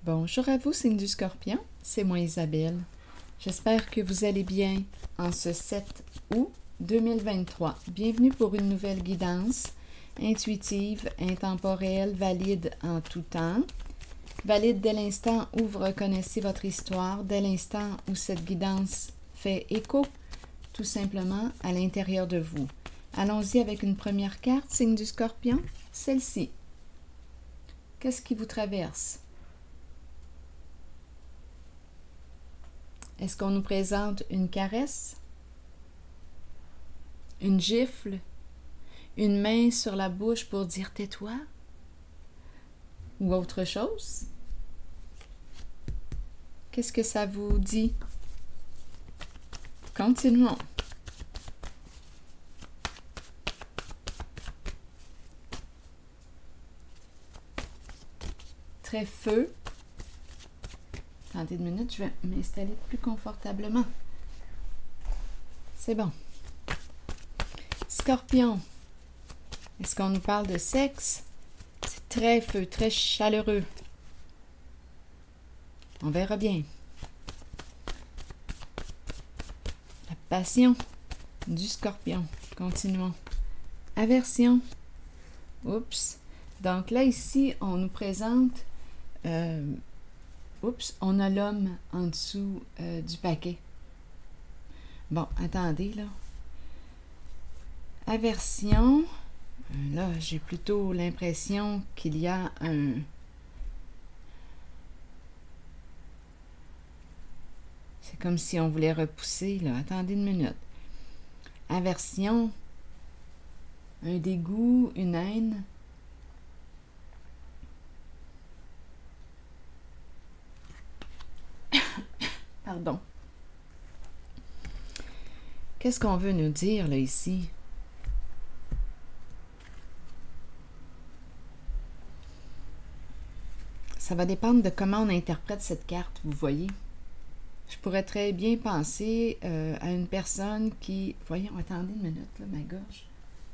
Bonjour à vous, signe du Scorpion, c'est moi Isabelle. J'espère que vous allez bien en ce 7 août 2023. Bienvenue pour une nouvelle guidance intuitive, intemporelle, valide en tout temps. Valide dès l'instant où vous reconnaissez votre histoire, dès l'instant où cette guidance fait écho tout simplement à l'intérieur de vous. Allons-y avec une première carte, signe du Scorpion, celle-ci. Qu'est-ce qui vous traverse? Est-ce qu'on nous présente une caresse? Une gifle? Une main sur la bouche pour dire « tais-toi » ou autre chose? Qu'est-ce que ça vous dit? Continuons. Très feu. Attendez une minute, je vais m'installer plus confortablement. C'est bon. Scorpion. Est-ce qu'on nous parle de sexe? C'est très feu, très chaleureux. On verra bien. La passion du Scorpion. Continuons. Aversion. Oups. Donc là, ici, on nous présente... on a l'homme en dessous du paquet. Bon, attendez, là. Aversion. Là, j'ai plutôt l'impression qu'il y a un... C'est comme si on voulait repousser, là. Attendez une minute. Aversion. Un dégoût, une haine. Pardon. Qu'est-ce qu'on veut nous dire, là, ici? Ça va dépendre de comment on interprète cette carte, vous voyez. Je pourrais très bien penser à une personne qui... Voyons, attendez une minute, là, ma gorge,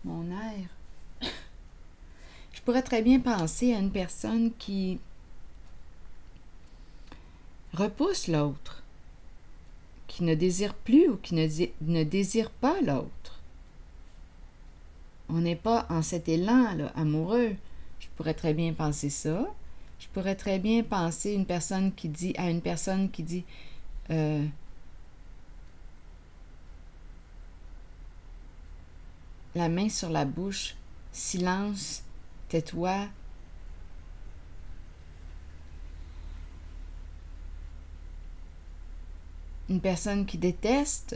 mon air. Je pourrais très bien penser à une personne qui repousse l'autre, qui ne désire plus ou qui ne désire pas l'autre. On n'est pas en cet élan là, amoureux. Je pourrais très bien penser ça. Je pourrais très bien penser une personne qui dit à une personne qui dit la main sur la bouche, silence, tais-toi. Une personne qui déteste.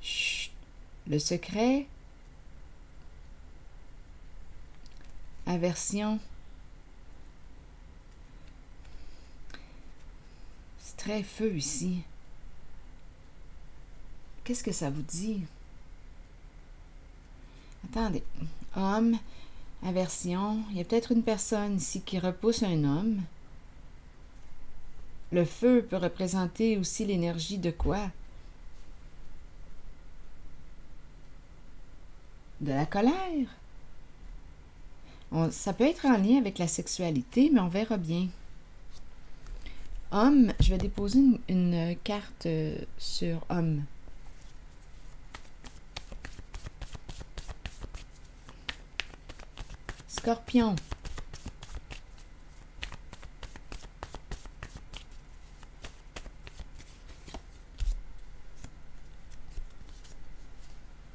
Chut, le secret. Aversion. C'est très feu ici. Qu'est-ce que ça vous dit? Attendez. Homme, aversion. Il y a peut-être une personne ici qui repousse un homme. Le feu peut représenter aussi l'énergie de quoi? De la colère. Ça peut être en lien avec la sexualité, mais on verra bien. Homme, je vais déposer une carte sur homme. Scorpion.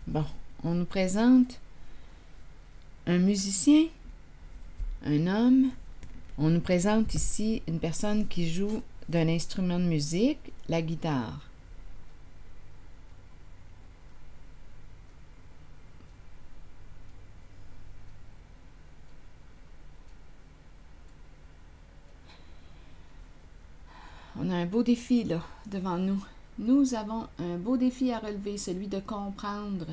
Bon, on nous présente un musicien, un homme. On nous présente ici une personne qui joue d'un instrument de musique, la guitare. On a un beau défi là devant nous. Nous avons un beau défi à relever, celui de comprendre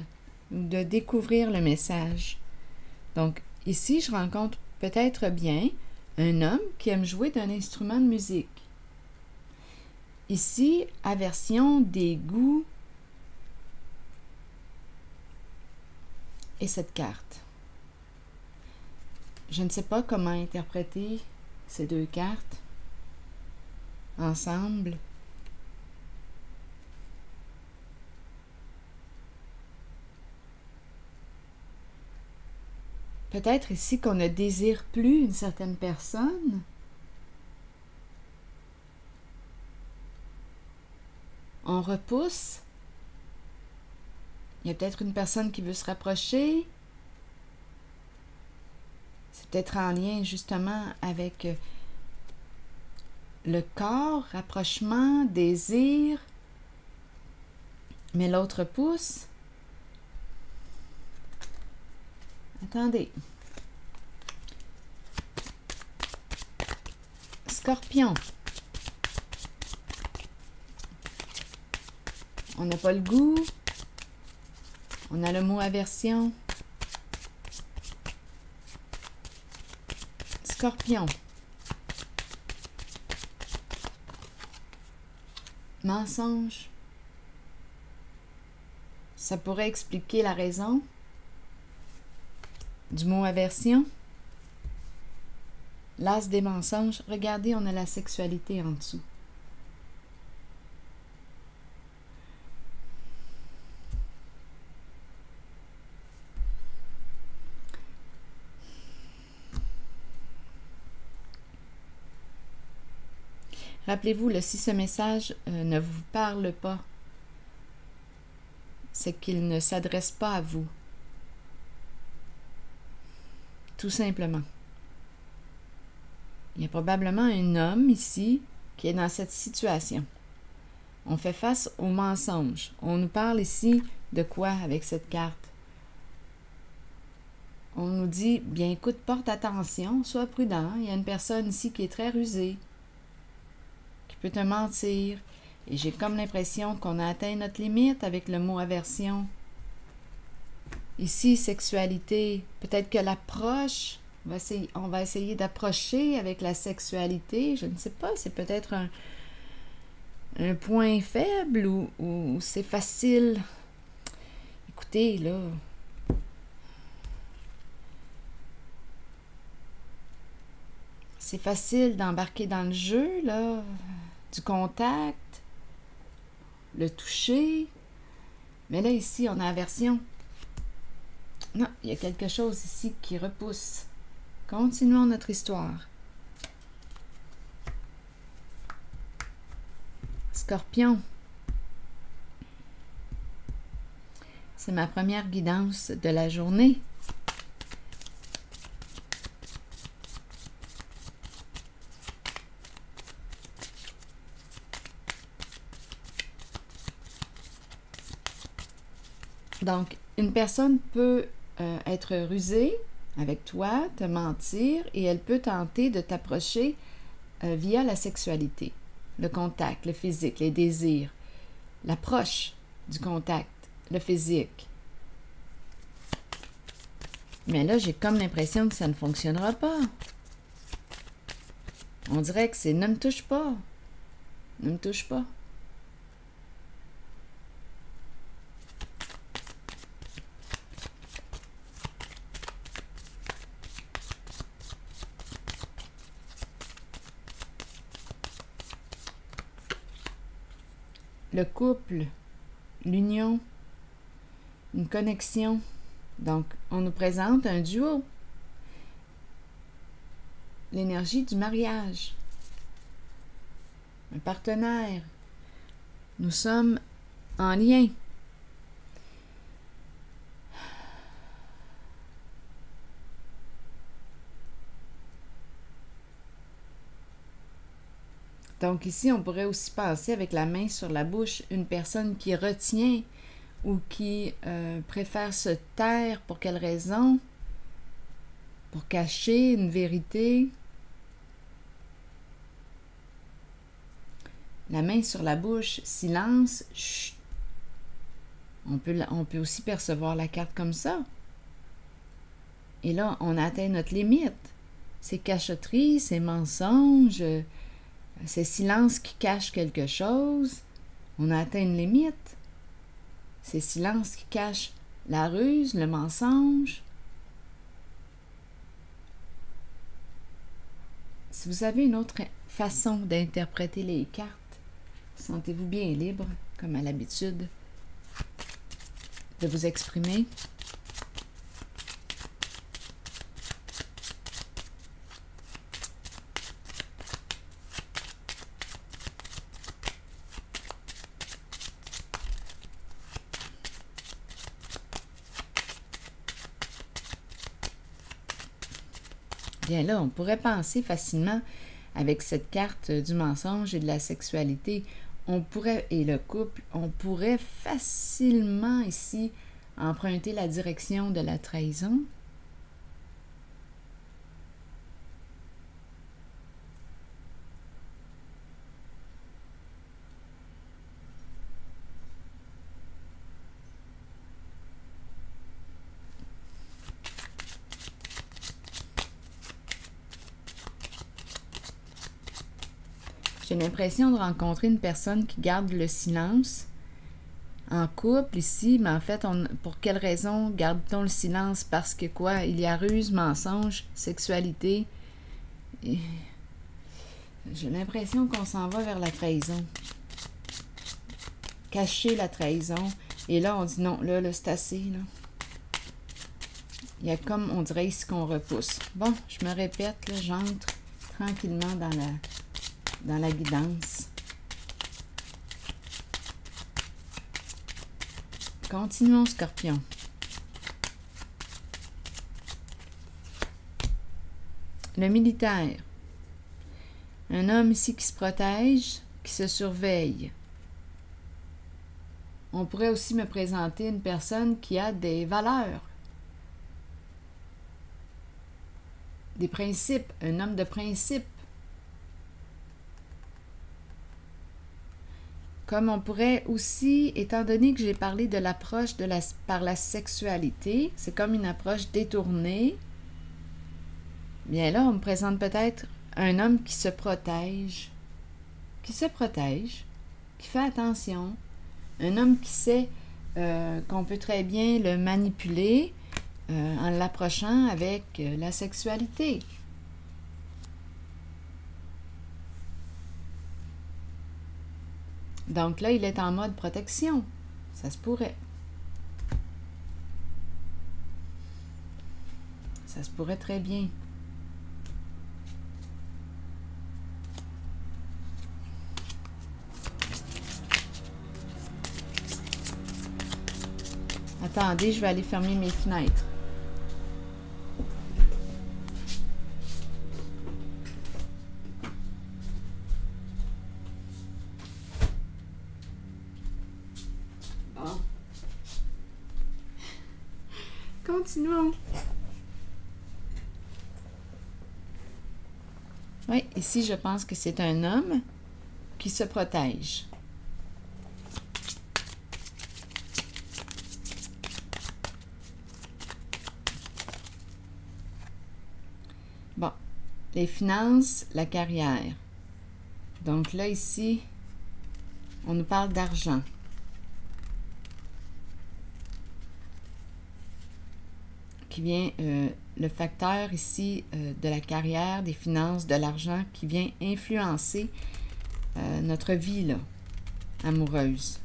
ou de découvrir le message. Donc, ici, je rencontre peut-être bien un homme qui aime jouer d'un instrument de musique. Ici, aversion, dégoût et cette carte. Je ne sais pas comment interpréter ces deux cartes ensemble. Peut-être ici qu'on ne désire plus une certaine personne. On repousse. Il y a peut-être une personne qui veut se rapprocher. C'est peut-être en lien justement avec le corps, rapprochement, désir. Mais l'autre pousse. Attendez. Scorpion. On n'a pas le goût. On a le mot aversion. Scorpion. Mensonge. Ça pourrait expliquer la raison du mot aversion. L'as des mensonges. Regardez, on a la sexualité en dessous. Rappelez-vous, si ce message ne vous parle pas, c'est qu'il ne s'adresse pas à vous. Tout simplement. Il y a probablement un homme ici qui est dans cette situation. On fait face au mensonge. On nous parle ici de quoi avec cette carte? On nous dit, bien écoute, porte attention, sois prudent. Il y a une personne ici qui est très rusée, qui peut te mentir. Et j'ai comme l'impression qu'on a atteint notre limite avec le mot aversion. Ici, sexualité. Peut-être que l'approche, on va essayer d'approcher avec la sexualité. Je ne sais pas, c'est peut-être un point faible ou c'est facile. Écoutez, là, c'est facile d'embarquer dans le jeu, là, du contact, le toucher. Mais là, ici, on a aversion. Non, il y a quelque chose ici qui repousse. Continuons notre histoire. Scorpion. C'est ma première guidance de la journée. Donc, une personne peut être rusée avec toi, te mentir, et elle peut tenter de t'approcher via la sexualité, le contact, le physique, les désirs, l'approche du contact, le physique. Mais là, j'ai comme l'impression que ça ne fonctionnera pas. On dirait que c'est « ne me touche pas ». Ne me touche pas. Le couple, l'union, une connexion. Donc, on nous présente un duo. L'énergie du mariage. Un partenaire. Nous sommes en lien. Donc ici, on pourrait aussi penser avec la main sur la bouche, une personne qui retient ou qui préfère se taire. Pour quelle raison? Pour cacher une vérité. La main sur la bouche, silence, chut. On peut aussi percevoir la carte comme ça. Et là, on atteint notre limite. Ces cachotteries, ces mensonges, ces silences qui cachent quelque chose, on a atteint une limite. Ces silences qui cachent la ruse, le mensonge. Si vous avez une autre façon d'interpréter les cartes, sentez-vous bien libre, comme à l'habitude, de vous exprimer. Bien là, on pourrait penser facilement, avec cette carte du mensonge et de la sexualité, et le couple, on pourrait facilement ici emprunter la direction de la trahison. J'ai l'impression de rencontrer une personne qui garde le silence en couple ici, mais en fait, pour quelle raison garde-t-on le silence? Parce que quoi? Il y a ruse, mensonge, sexualité. J'ai l'impression qu'on s'en va vers la trahison. Cacher la trahison. Et là, on dit non, là c'est assez, là. Il y a comme, on dirait ici qu'on repousse. Bon, je me répète, là, j'entre tranquillement dans la guidance. Continuons, Scorpion. Le militaire. Un homme ici qui se protège, qui se surveille. On pourrait aussi me présenter une personne qui a des valeurs, des principes, un homme de principe. Comme on pourrait aussi, étant donné que j'ai parlé de l'approche par la sexualité, c'est comme une approche détournée. Bien là, on me présente peut-être un homme qui se protège, qui fait attention, un homme qui sait qu'on peut très bien le manipuler en l'approchant avec la sexualité. Donc là, il est en mode protection. Ça se pourrait. Ça se pourrait très bien. Attendez, je vais aller fermer mes fenêtres. Bon. Continuons. Oui, ici, je pense que c'est un homme qui se protège. Bon, les finances, la carrière. Donc là, ici, on nous parle d'argent. Qui vient, le facteur ici de la carrière, des finances, de l'argent, qui vient influencer notre vie là, amoureuse.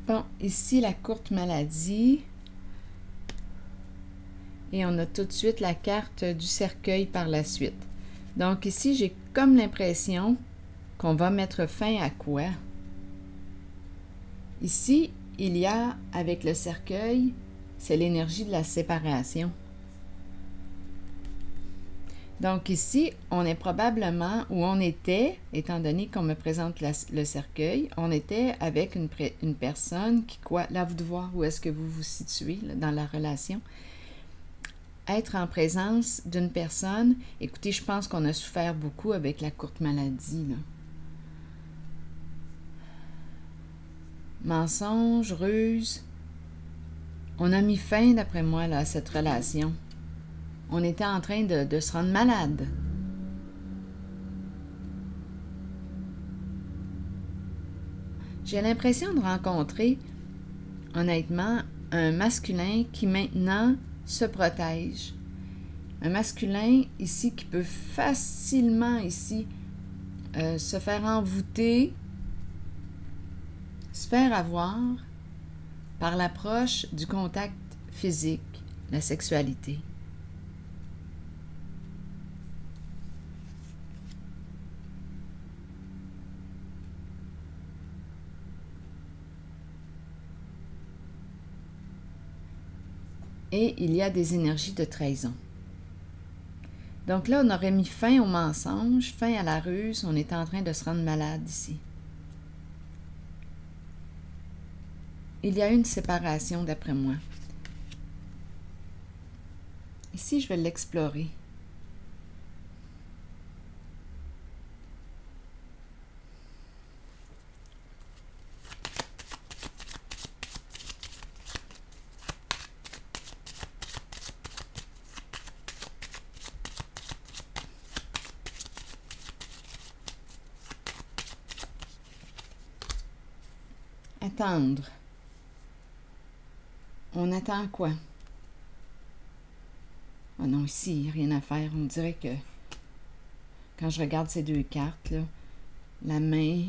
Bon, ici, la courte maladie. Et on a tout de suite la carte du cercueil par la suite. Donc ici, j'ai comme l'impression qu'on va mettre fin à quoi? Ici, il y a, avec le cercueil, c'est l'énergie de la séparation. Donc ici, on est probablement où on était, étant donné qu'on me présente le cercueil, on était avec une personne qui, quoi, là vous devez voir où est-ce que vous vous situez là, dans la relation. Être en présence d'une personne, écoutez, je pense qu'on a souffert beaucoup avec la courte maladie, là. Mensonge, ruse. On a mis fin, d'après moi, là, à cette relation. On était en train de se rendre malade. J'ai l'impression de rencontrer, honnêtement, un masculin qui maintenant se protège. Un masculin ici qui peut facilement ici se faire envoûter, se faire avoir par l'approche du contact physique, la sexualité. Et il y a des énergies de trahison. Donc là, on aurait mis fin au mensonge, fin à la ruse, on est en train de se rendre malade ici. Il y a une séparation, d'après moi. Ici, je vais l'explorer. Attendre. On attend quoi? Ah non, ici, il n'y a rien à faire. On dirait que quand je regarde ces deux cartes, là, la main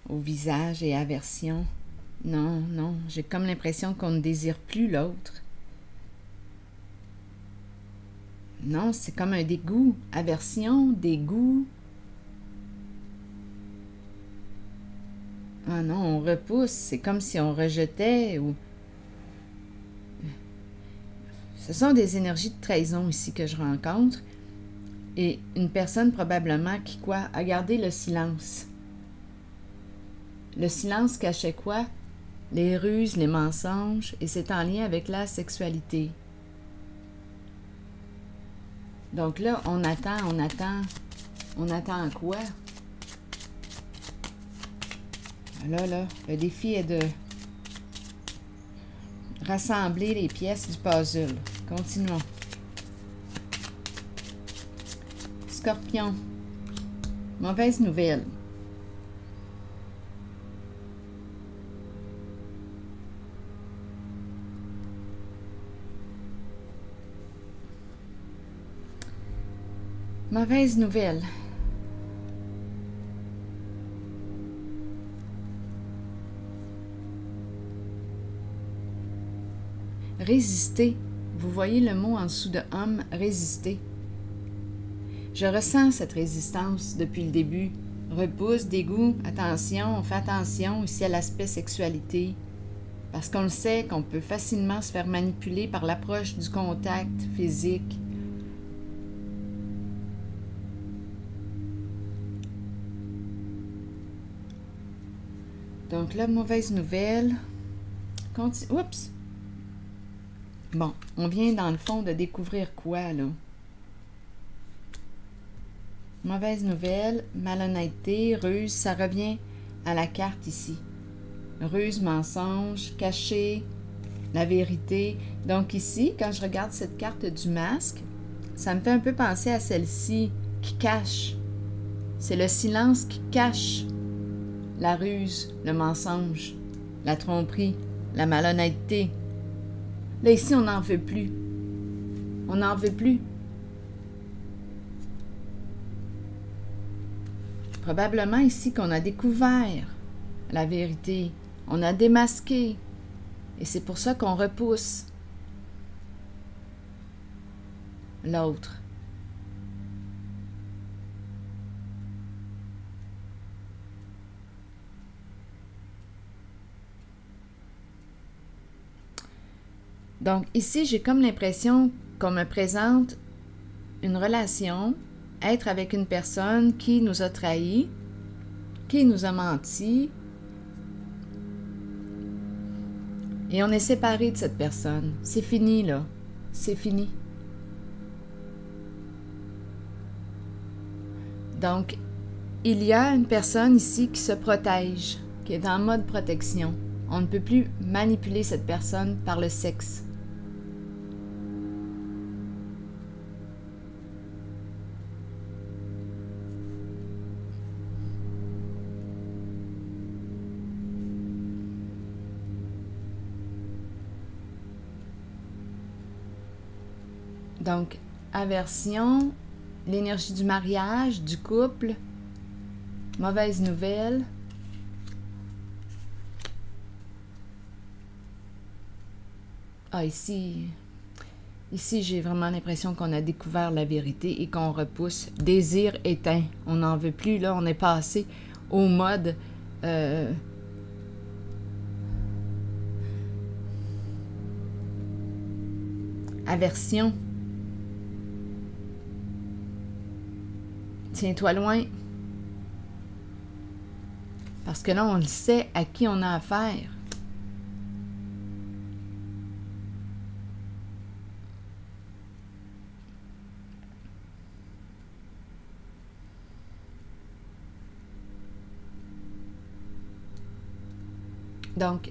au visage et aversion, non, non, j'ai comme l'impression qu'on ne désire plus l'autre. Non, c'est comme un dégoût. Aversion, dégoût. Ah non, on repousse. C'est comme si on rejetait ou... Ce sont des énergies de trahison ici que je rencontre. Et une personne probablement qui, quoi, a gardé le silence. Le silence cachait quoi? Les ruses, les mensonges, et c'est en lien avec la sexualité. Donc là, on attend. On attend quoi? Là, le défi est de rassembler les pièces du puzzle. Continuons. Scorpion. Mauvaise nouvelle. Mauvaise nouvelle. Résister. Vous voyez le mot en dessous de homme, résister. Je ressens cette résistance depuis le début. Repousse, dégoût, attention, on fait attention ici à l'aspect sexualité. Parce qu'on le sait qu'on peut facilement se faire manipuler par l'approche du contact physique. Donc là, mauvaise nouvelle. Oups! Bon, on vient dans le fond de découvrir quoi, là? Mauvaise nouvelle, malhonnêteté, ruse, ça revient à la carte ici. Ruse, mensonge, caché, la vérité. Donc ici, quand je regarde cette carte du masque, ça me fait un peu penser à celle-ci qui cache. C'est le silence qui cache la ruse, le mensonge, la tromperie, la malhonnêteté. Là, ici, on n'en veut plus. On n'en veut plus. Probablement ici qu'on a découvert la vérité. On a démasqué. Et c'est pour ça qu'on repousse l'autre. Donc ici, j'ai comme l'impression qu'on me présente une relation, être avec une personne qui nous a trahis, qui nous a menti, et on est séparés de cette personne. C'est fini, là. C'est fini. Donc, il y a une personne ici qui se protège, qui est en mode protection. On ne peut plus manipuler cette personne par le sexe. Donc, aversion, l'énergie du mariage, du couple, mauvaise nouvelle. Ah, ici, j'ai vraiment l'impression qu'on a découvert la vérité et qu'on repousse. Désir éteint. On n'en veut plus, là. On est passé au mode... aversion. Tiens-toi loin. Parce que là, on le sait à qui on a affaire. Donc,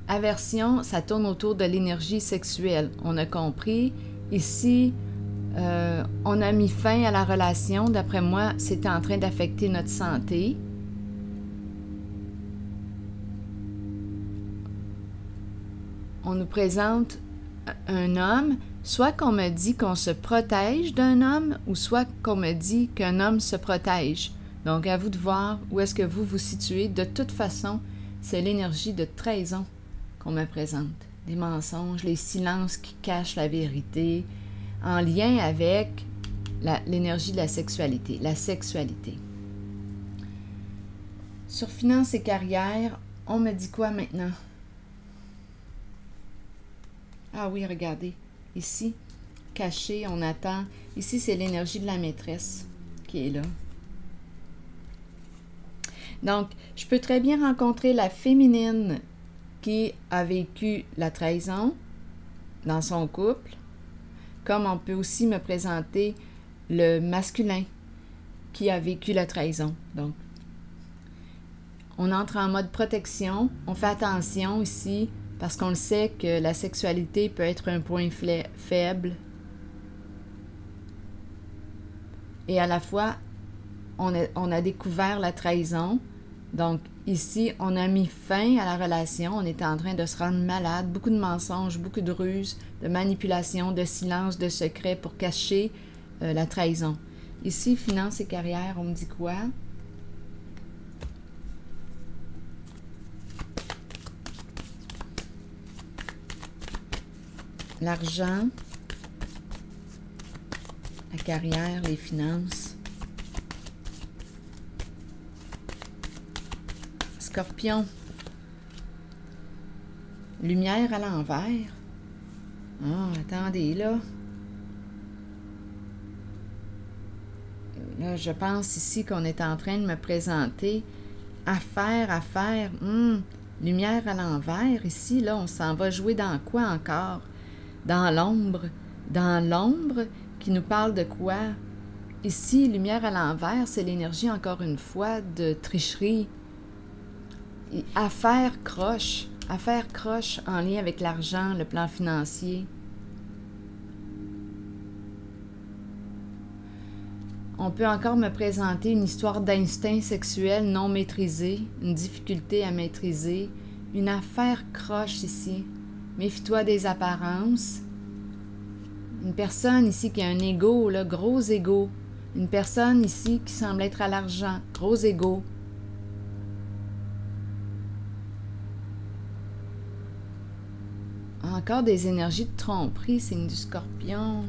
aversion, ça tourne autour de l'énergie sexuelle. On a compris. Ici, on a mis fin à la relation. D'après moi, c'était en train d'affecter notre santé. On nous présente un homme, soit qu'on me dit qu'on se protège d'un homme, ou soit qu'on me dit qu'un homme se protège. Donc, à vous de voir où est-ce que vous vous situez. De toute façon, c'est l'énergie de trahison qu'on me présente. Des mensonges, les silences qui cachent la vérité, en lien avec l'énergie de la sexualité. La sexualité. Sur finances et carrière, on me dit quoi maintenant? Ah oui, regardez. Ici, caché, on attend. Ici, c'est l'énergie de la maîtresse qui est là. Donc, je peux très bien rencontrer la féminine qui a vécu la trahison dans son couple, comme on peut aussi me présenter le masculin qui a vécu la trahison. Donc, on entre en mode protection, on fait attention ici, parce qu'on le sait que la sexualité peut être un point faible. Et à la fois, on a découvert la trahison. Donc, ici, on a mis fin à la relation. On était en train de se rendre malade. Beaucoup de mensonges, beaucoup de ruses, de manipulation, de silence, de secrets pour cacher la trahison. Ici, finances et carrière, on me dit quoi? L'argent, la carrière, les finances. Scorpion. Lumière à l'envers. Ah, attendez, là. Là, je pense ici qu'on est en train de me présenter affaire. Lumière à l'envers. Ici, là, on s'en va jouer dans quoi encore? Dans l'ombre. Dans l'ombre qui nous parle de quoi? Ici, lumière à l'envers, c'est l'énergie, encore une fois, de tricherie. Affaire croche en lien avec l'argent, le plan financier. On peut encore me présenter une histoire d'instinct sexuel non maîtrisé, une difficulté à maîtriser, une affaire croche ici. Méfie-toi des apparences. Une personne ici qui a un ego, là, gros ego. Une personne ici qui semble être à l'argent, gros ego. Encore des énergies de tromperie, signe du Scorpion.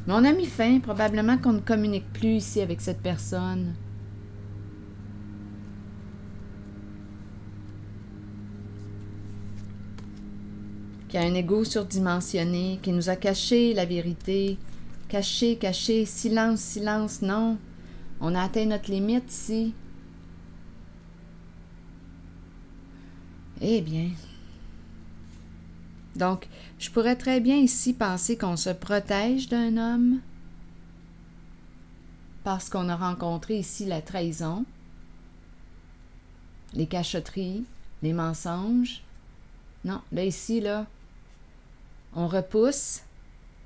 Mais on a mis fin, probablement qu'on ne communique plus ici avec cette personne. Qui a un ego surdimensionné, qui nous a caché la vérité. Caché, silence, non. On a atteint notre limite ici. Eh bien. Donc, je pourrais très bien ici penser qu'on se protège d'un homme parce qu'on a rencontré ici la trahison. les cachotteries, les mensonges. Non, là, ici, là, on repousse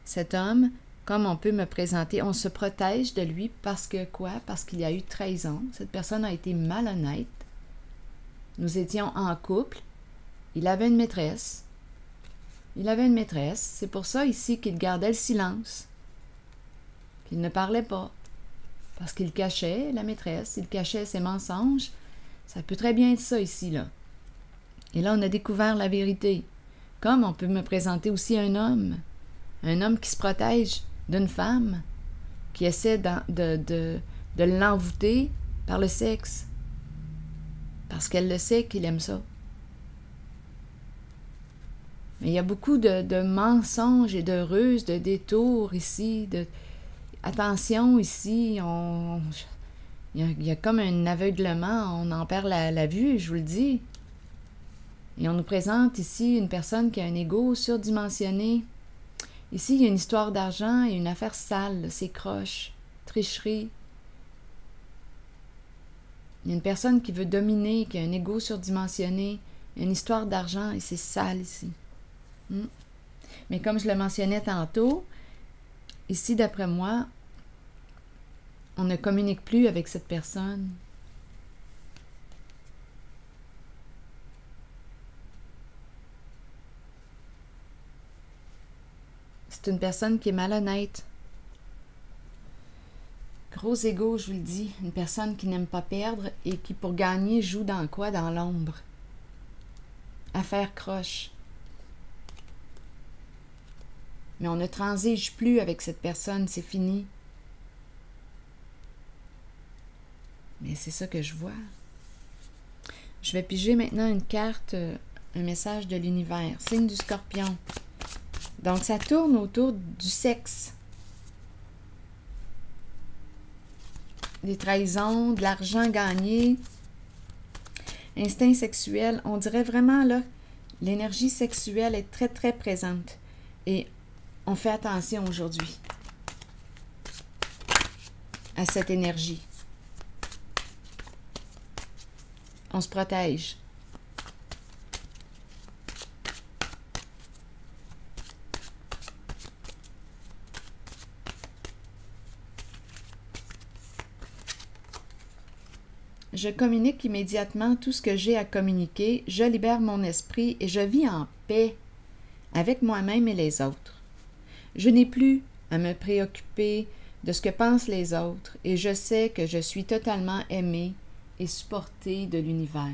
cet homme comme on peut me présenter. On se protège de lui parce que quoi? Parce qu'il y a eu trahison. Cette personne a été malhonnête. Nous étions en couple. Il avait une maîtresse. C'est pour ça ici qu'il gardait le silence. Qu'il ne parlait pas. Parce qu'il cachait la maîtresse, il cachait ses mensonges. Ça peut très bien être ça ici, là. Et là, on a découvert la vérité. Comme on peut me présenter aussi un homme qui se protège d'une femme, qui essaie de l'envoûter par le sexe, parce qu'elle le sait qu'il aime ça. Mais il y a beaucoup de mensonges et de ruses, de détours ici, attention ici, il y a comme un aveuglement, on en perd la vue, je vous le dis. Et on nous présente ici une personne qui a un ego surdimensionné. Ici, il y a une histoire d'argent et une affaire sale, c'est croche, tricherie. Il y a une personne qui veut dominer, qui a un ego surdimensionné, il y a une histoire d'argent et c'est sale ici. Mais comme je le mentionnais tantôt, ici, d'après moi, on ne communique plus avec cette personne. C'est une personne qui est malhonnête. Gros égo, je vous le dis. Une personne qui n'aime pas perdre et qui, pour gagner, joue dans quoi? Dans l'ombre. Affaire croche. Mais on ne transige plus avec cette personne, c'est fini. Mais c'est ça que je vois. Je vais piger maintenant une carte, un message de l'univers. Signe du Scorpion. Donc, ça tourne autour du sexe. Des trahisons, de l'argent gagné, instinct sexuel. On dirait vraiment, là, l'énergie sexuelle est très, très présente. Et on fait attention aujourd'hui à cette énergie. On se protège. Je communique immédiatement tout ce que j'ai à communiquer, je libère mon esprit et je vis en paix avec moi-même et les autres. Je n'ai plus à me préoccuper de ce que pensent les autres et je sais que je suis totalement aimée et supportée de l'univers.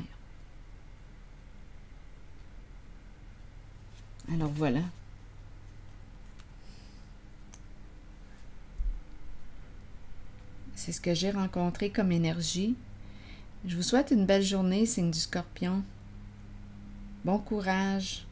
Alors voilà. C'est ce que j'ai rencontré comme énergie. Je vous souhaite une belle journée, signe du Scorpion. Bon courage.